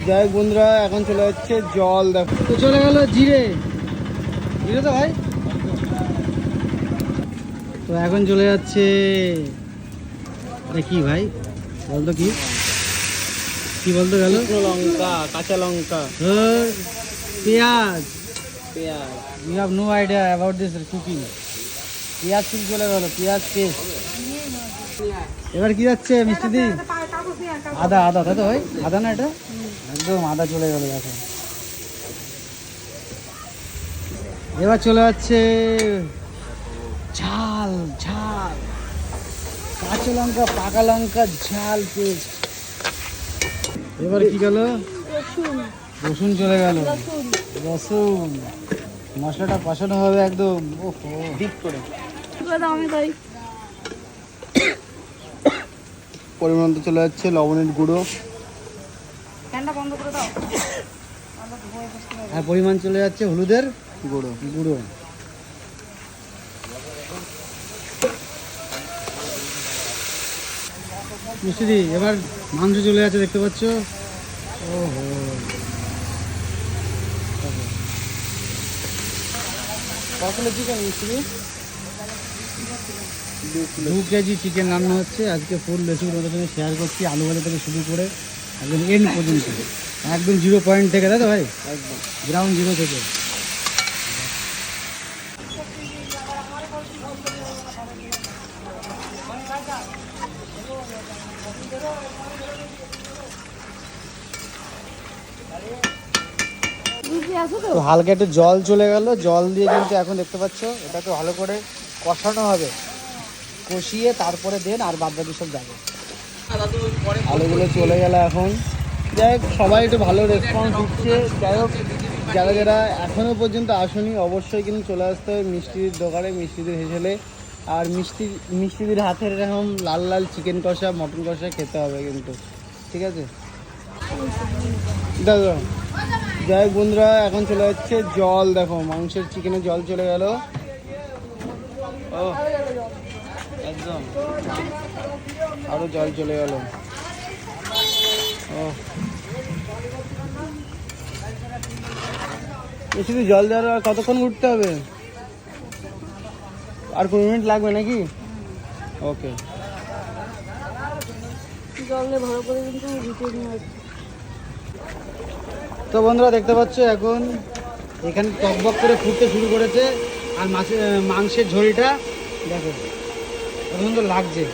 যাই হোক বন্ধুরা, এখন চলে যাচ্ছে জল। দেখো তো চলে গেল জিরে, জিরে তো ভাই। তো এখন চলে যাচ্ছে, এটা কি ভাই বলতো, কি কি বলতে গেল? লঙ্কা, কাঁচা লঙ্কা, পেঁয়াজ। পেঁয়াজ, you have no idea about this cooking. পেঁয়াজ শুরু চলে গেল, পেঁয়াজ পেস্ট। এবার কি যাচ্ছে মিষ্টি দি? আদা, আদা তাই তো ভাই, আদা না এটা? একদম আদা চলে গেল। দেখো এবার চলে যাচ্ছে ঝাল, ঝাল, কাঁচা লঙ্কা, পাকা লঙ্কা, ঝাল পেস্ট। এবার কি গেল? রসুন চলে গেল, রসুন। মশলাটা কষানো হবে একদম, ওহো, ডিপ করে। পরিমাণ তো চলে যাচ্ছে লবণের গুঁড়ো। হ্যাঁ, পরিমাণ চলে যাচ্ছে হলুদের গুঁড়ো, গুঁড়ো। মিষ্টি, এবার মাংস চলে যাচ্ছে, দেখতে পাচ্ছ? ওহো, কতগুলো চিকেন মিষ্টি? 2 কেজি চিকেন রান্না হচ্ছে আজকে। ফুল রেসিপি তোমাদের সঙ্গে শেয়ার করছি, আলু ভাজা থেকে শুরু করে একদম এন্ড পর্যন্ত, একদম 0 পয়েন্ট থেকে, তাই তো ভাই? একদম গ্রাউন্ড জিরো থেকে। তো হালকা একটু জল চলে গেল, জল দিয়ে কিন্তু এখন দেখতে পাচ্ছ এটাকে ভালো করে কষানো হবে। কষিয়ে তারপরে দেন আর বাদ বাকি সব যাবে। আলুগুলো চলে গেল এখন। যাই হোক, সবাই একটু ভালো রেসপন্স দিচ্ছে। যাই হোক, যারা যারা এখনও পর্যন্ত আসেনি অবশ্যই কিন্তু চলে আসতে হবে মিষ্টির দোকানে, মিষ্টিদের হেসেলে। আর মিষ্টিদের হাতের এরকম লাল লাল চিকেন কষা, মটন কষা খেতে হবে কিন্তু, ঠিক আছে? দাদা, যাই হোক বন্ধুরা, এখন চলে যাচ্ছে জল। দেখো মাংসের চিকেনের জল চলে গেল। ও একদম, আরো জল চলে গেল। ও, শুধু জল দেওয়ার আর কতক্ষণ উঠতে হবে? আর 15 মিনিট লাগবে নাকি? ওকে। তো বন্ধুরা দেখতে পাচ্ছ এখন এখানে টকবক করে ফুটতে শুরু করেছে। আর মাংসের ঝোলটা দেখো এখন তো লাগছে।